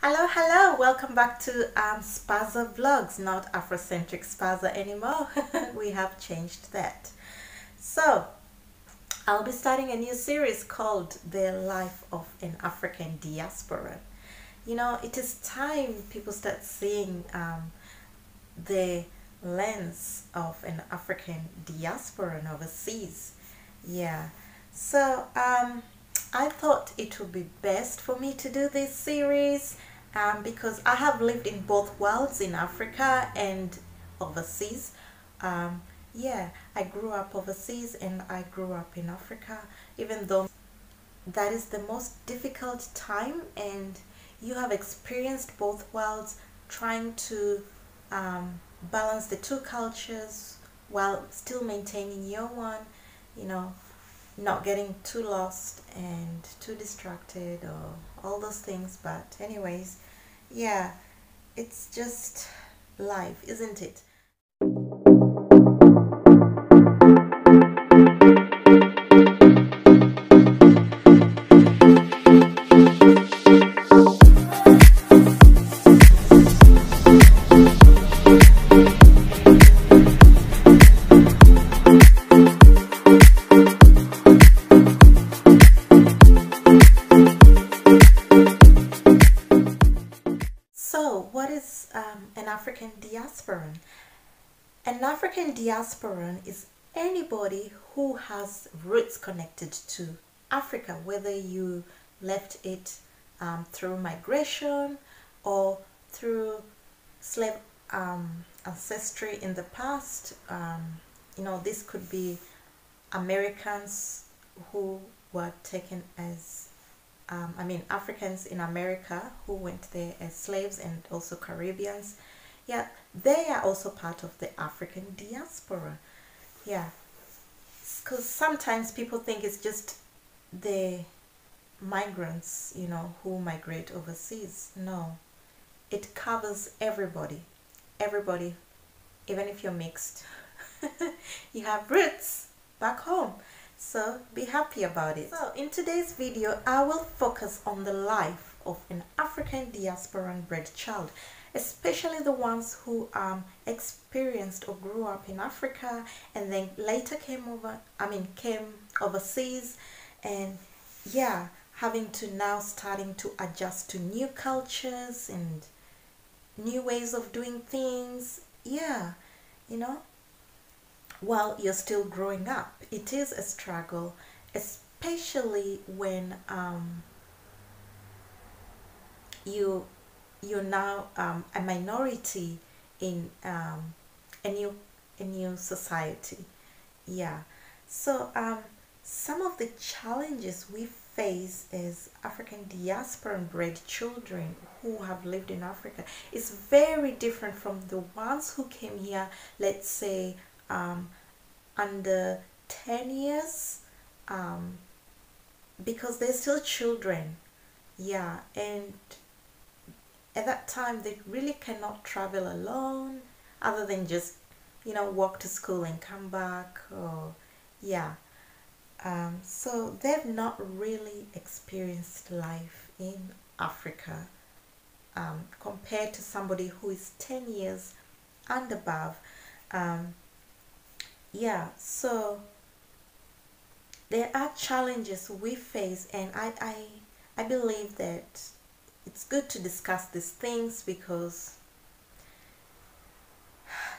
Hello, welcome back to Spaza Vlogs, not Afrocentric Spaza anymore. We have changed that. So, I'll be starting a new series called The Life of an African Diaspora. You know, it is time people start seeing the lens of an African diaspora overseas. Yeah, so I thought it would be best for me to do this series because I have lived in both worlds, in Africa and overseas. Um, yeah, I grew up overseas and I grew up in Africa, even though that is the most difficult time, and you have experienced both worlds trying to balance the two cultures while still maintaining your one, you know, not getting too lost and too distracted or all those things. But anyways, yeah, it's just life, isn't it? So, what is an African diasporan? An African diasporan is anybody who has roots connected to Africa, whether you left it through migration or through slave ancestry in the past. You know, this could be Americans who were taken as Africans in America who went there as slaves, and also Caribbeans. Yeah, they are also part of the African diaspora. Yeah, because sometimes people think it's just the migrants, you know, who migrate overseas. No, it covers everybody. Everybody, even if you're mixed, you have roots back home. So be happy about it. So in today's video, I will focus on the life of an African diasporan bred child, especially the ones who experienced or grew up in Africa and then later came overseas, and yeah, having to now starting to adjust to new cultures and new ways of doing things. Yeah, you know, while you're still growing up. It is a struggle, especially when you're now a minority in a new society. Yeah. So some of the challenges we face as African diasporan bred children who have lived in Africa is very different from the ones who came here, let's say, under 10 years, because they're still children. Yeah, and at that time they really cannot travel alone other than just, you know, walk to school and come back, or yeah. So they've not really experienced life in Africa compared to somebody who is 10 years and above. Yeah, so there are challenges we face, and I believe that it's good to discuss these things because,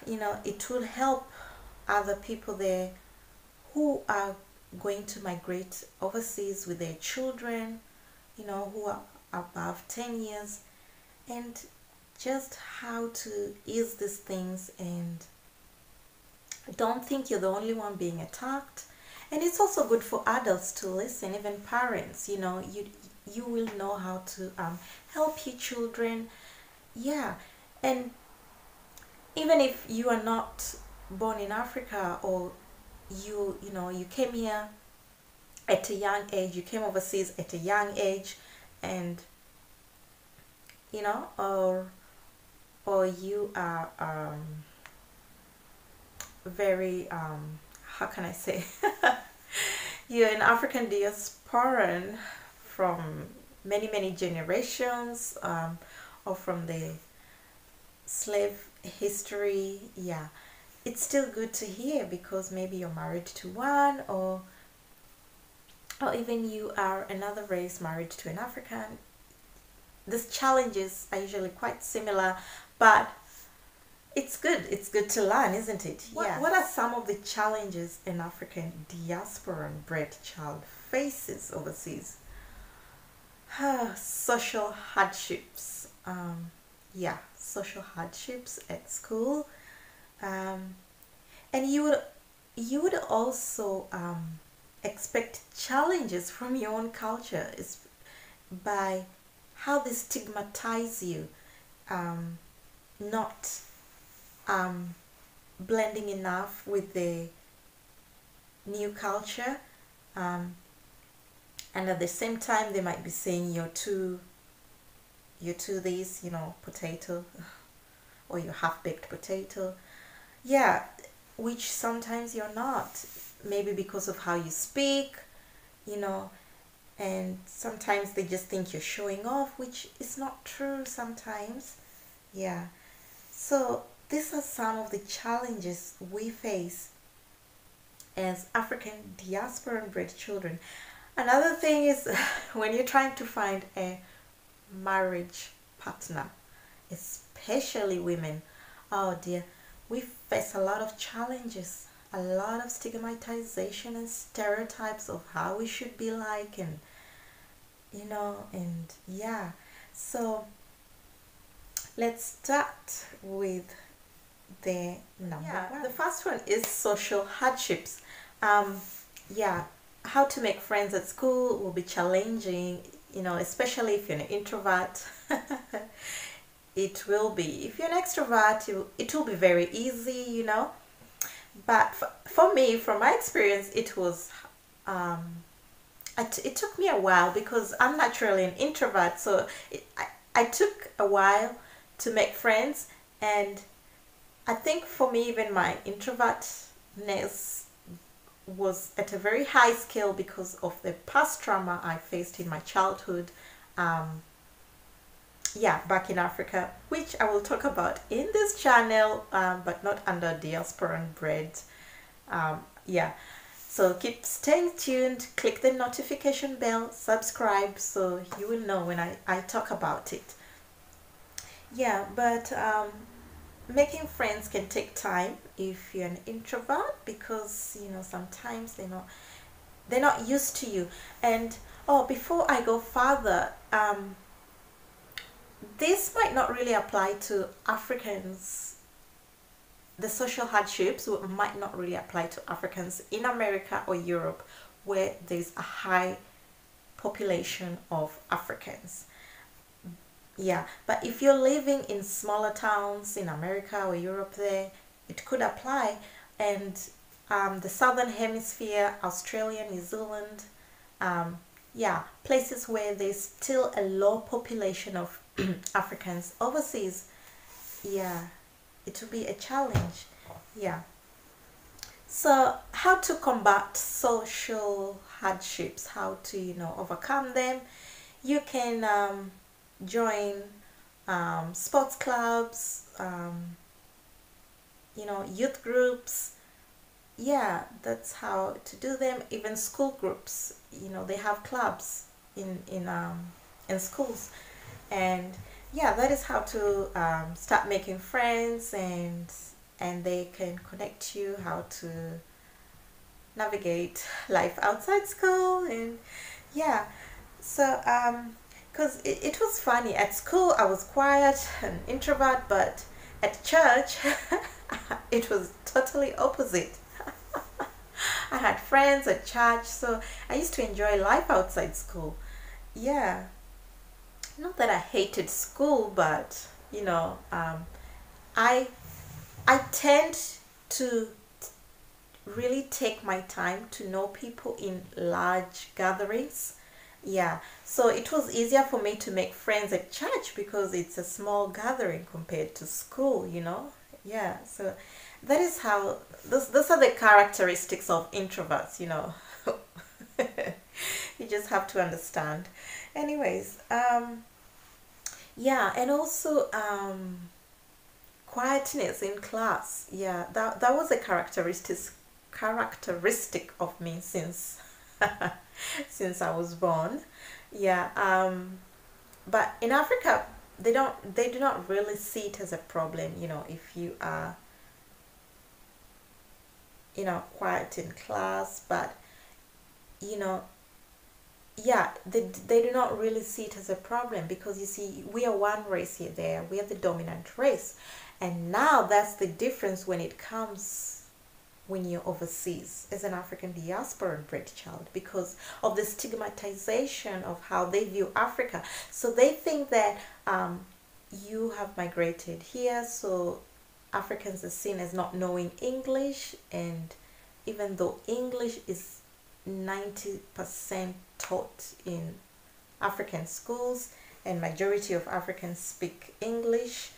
you know, it will help other people there who are going to migrate overseas with their children, you know, who are above 10 years, and just how to ease these things. And don't think you're the only one being attacked. And it's also good for adults to listen, even parents. You know, you will know how to help your children. Yeah, and even if you are not born in Africa, or you know, you came here at a young age, you came overseas at a young age, and you know, or you are very how can I say you're an African diasporan from many, many generations, or from the slave history. Yeah, it's still good to hear, because maybe you're married to one, or even you are another race married to an African. These challenges are usually quite similar, but it's good. It's good to learn, isn't it? Yeah. What are some of the challenges an African diasporan bred child faces overseas? Social hardships. Yeah, social hardships at school. Um, and you would also expect challenges from your own culture, is by how they stigmatize you, not um, blending enough with the new culture, um, and at the same time they might be saying you're too this, potato, or you're half-baked potato. Yeah, which sometimes you're not, maybe because of how you speak, you know and sometimes they just think you're showing off, which is not true sometimes. Yeah, so these are some of the challenges we face as African diaspora bred children. Another thing is when you're trying to find a marriage partner, especially women. Oh dear, we face a lot of challenges, a lot of stigmatization and stereotypes of how we should be like, and yeah. So let's start with the number one. The first one is social hardships. Yeah, how to make friends at school will be challenging, especially if you're an introvert. It will be. If you're an extrovert, it will be very easy, But for me, from my experience, it was, it took me a while, because I'm naturally an introvert. So I took a while to make friends. And I think for me, even my introvertness was at a very high scale because of the past trauma I faced in my childhood. Yeah, back in Africa, which I will talk about in this channel, but not under diaspora bread. Yeah, so keep staying tuned, click the notification bell, subscribe, so you will know when I talk about it. Yeah, but making friends can take time if you're an introvert, because sometimes they're not used to you. And before I go further, this might not really apply to Africans. The social hardships might not really apply to Africans in America or Europe, where there's a high population of Africans. Yeah, but if you're living in smaller towns in America or Europe, there it could apply. And the southern hemisphere, Australia, New Zealand, yeah, places where there's still a low population of Africans overseas, yeah, it will be a challenge. Yeah. So how to combat social hardships, how to overcome them? You can join sports clubs, youth groups. Yeah, that's how to do them. Even school groups, they have clubs in schools. And yeah, that is how to start making friends, and they can connect you how to navigate life outside school. And yeah, so because it was funny at school, I was quiet and introvert, but at church it was totally opposite. I had friends at church, so I used to enjoy life outside school. Yeah, not that I hated school, but I tend to really take my time to know people in large gatherings. Yeah, so it was easier for me to make friends at church because it's a small gathering compared to school. Yeah, so that is how those are the characteristics of introverts. You just have to understand. Anyways, yeah, and also quietness in class. Yeah, that was a characteristic of me since since I was born. Yeah, but in Africa, they do not really see it as a problem, if you are, quiet in class. But you know yeah, they do not really see it as a problem, because you see, we are one race here. There we are the dominant race, and now that's the difference when it comes when you're overseas as an African diaspora bred child, because of the stigmatization of how they view Africa. So they think that you have migrated here, so Africans are seen as not knowing English, and even though English is 90% taught in African schools, and majority of Africans speak English,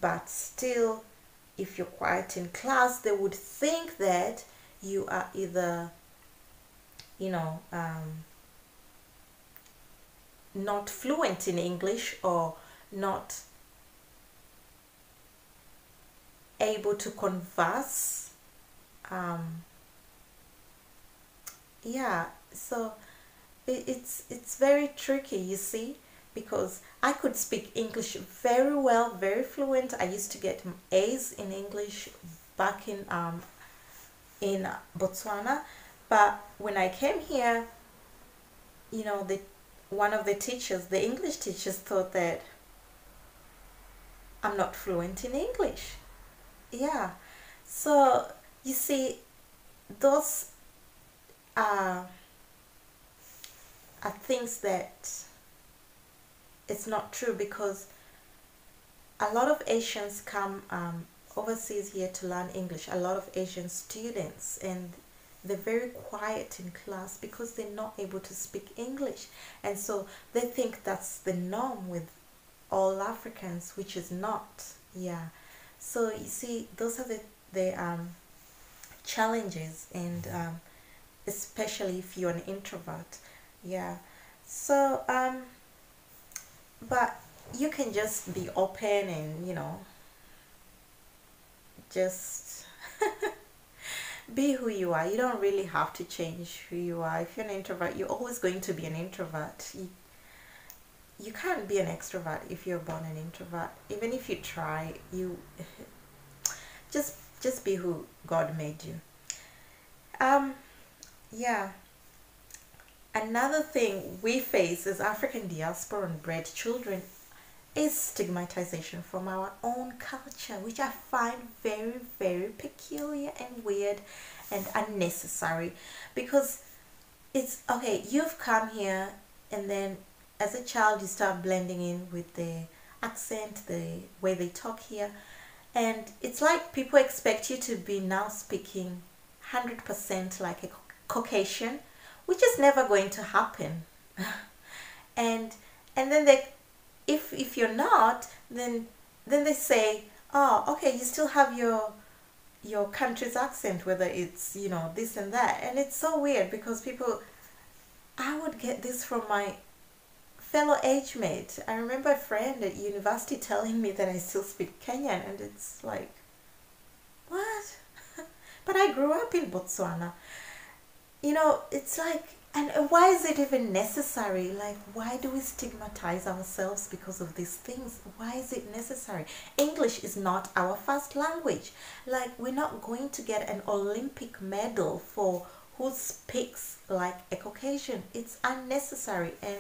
but still, if you're quiet in class, they would think that you are either, you know, not fluent in English, or not able to converse. Yeah, so it's very tricky, you see, because I could speak English very well, very fluent. I used to get A's in English back in Botswana, but when I came here, the one of the teachers, the English teachers, thought that I'm not fluent in English. Yeah, so you see, those are things that it's not true, because a lot of Asians come overseas here to learn English, a lot of Asian students, and they're very quiet in class because they're not able to speak English, and so they think that's the norm with all Africans, which is not. Yeah, so you see, those are the challenges, and especially if you're an introvert. Yeah, so but you can just be open, and just be who you are. You don't really have to change who you are. If you're an introvert, you're always going to be an introvert. You can't be an extrovert if you're born an introvert. Even if you try, you just be who God made you. Yeah, another thing we face as African diaspora and bred children is stigmatization from our own culture, which I find very, very peculiar and weird and unnecessary, because it's okay, you've come here, and then as a child you start blending in with the accent, the way they talk here, and it's like people expect you to be now speaking 100% like a Caucasian, which is never going to happen. And then they, if you're not, then they say, oh, okay, you still have your country's accent, whether it's this and that. And it's so weird, because people, I would get this from my fellow age mate. I remember a friend at university telling me that I still speak Kenyan, and it's like, what? But I grew up in Botswana. It's like, and why is it even necessary? Like, why do we stigmatize ourselves because of these things? Why is it necessary? English is not our first language. Like, we're not going to get an Olympic medal for who speaks like a Caucasian. It's unnecessary. And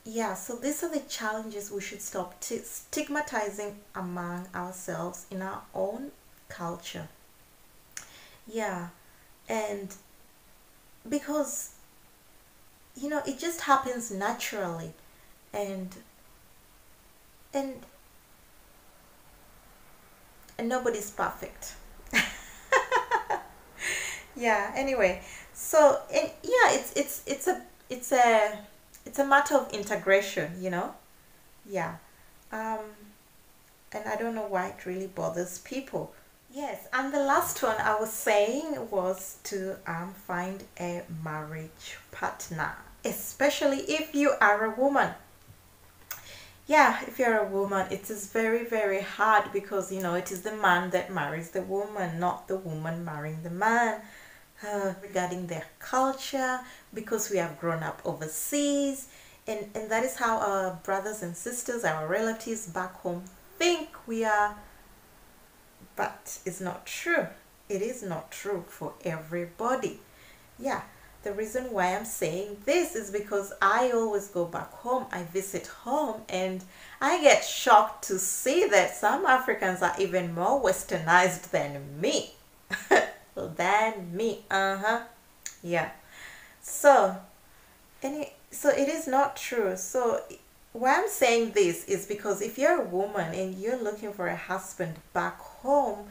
yeah, so these are the challenges we should stop stigmatizing among ourselves in our own culture. Yeah, and because it just happens naturally, and and and nobody's perfect. Yeah, anyway, so, and yeah, it's a matter of integration. Yeah, um and I don't know why it really bothers people. Yes, and the last one I was saying was to find a marriage partner. especially if you are a woman. Yeah, if you're a woman, it is very, very hard because it is the man that marries the woman, not the woman marrying the man. Regarding their culture, because we have grown up overseas, and that is how our brothers and sisters, our relatives back home think we are. But it's not true. It is not true for everybody. Yeah, the reason why I'm saying this is because I always go back home, I visit home, and I get shocked to see that some Africans are even more westernized than me. Than me. Yeah. So, so it is not true. So why I'm saying this is because if you're a woman and you're looking for a husband back home,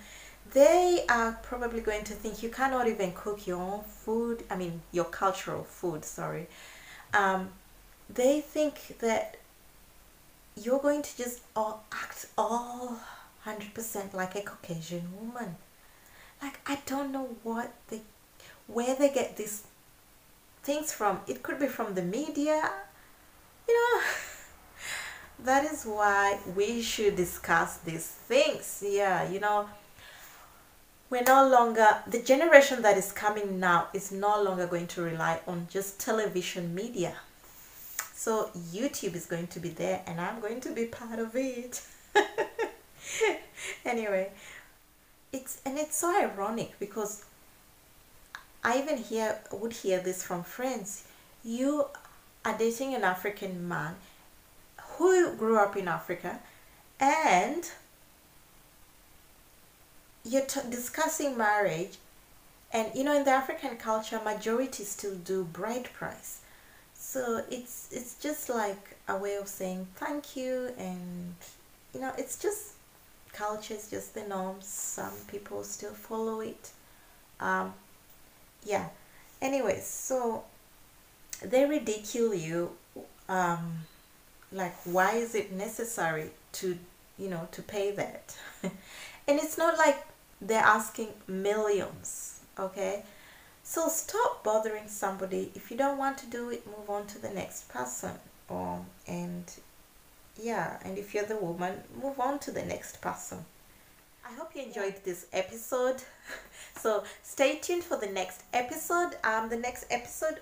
they are probably going to think you cannot even cook your own food. I mean, your cultural food, sorry. They think that you're going to just act all 100% like a Caucasian woman. Like, I don't know where they get these things from. It could be from the media, you know. That is why we should discuss these things. Yeah, we're no longer, the generation that is coming now is no longer going to rely on just television media. So YouTube is going to be there and I'm going to be part of it. Anyway, it's so ironic because I even would hear this from friends. You are dating an African man who grew up in Africa, and you're discussing marriage, and in the African culture, majority still do bride price. So it's just like a way of saying thank you, and it's just culture, it's just the norms. Some people still follow it. Yeah. Anyways, so they ridicule you. Like, why is it necessary to to pay that? And it's not like they're asking millions, okay? So stop bothering somebody. If you don't want to do it, move on to the next person. And yeah, and if you're the woman, move on to the next person. I hope you enjoyed this episode. So stay tuned for the next episode. The next episode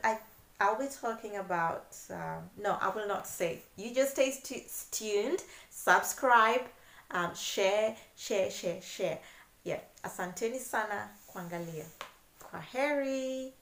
I'll be talking about, no, I will not say. You just stay tuned, subscribe, share. Yeah, asanteni sana kuangalia. Kwaheri.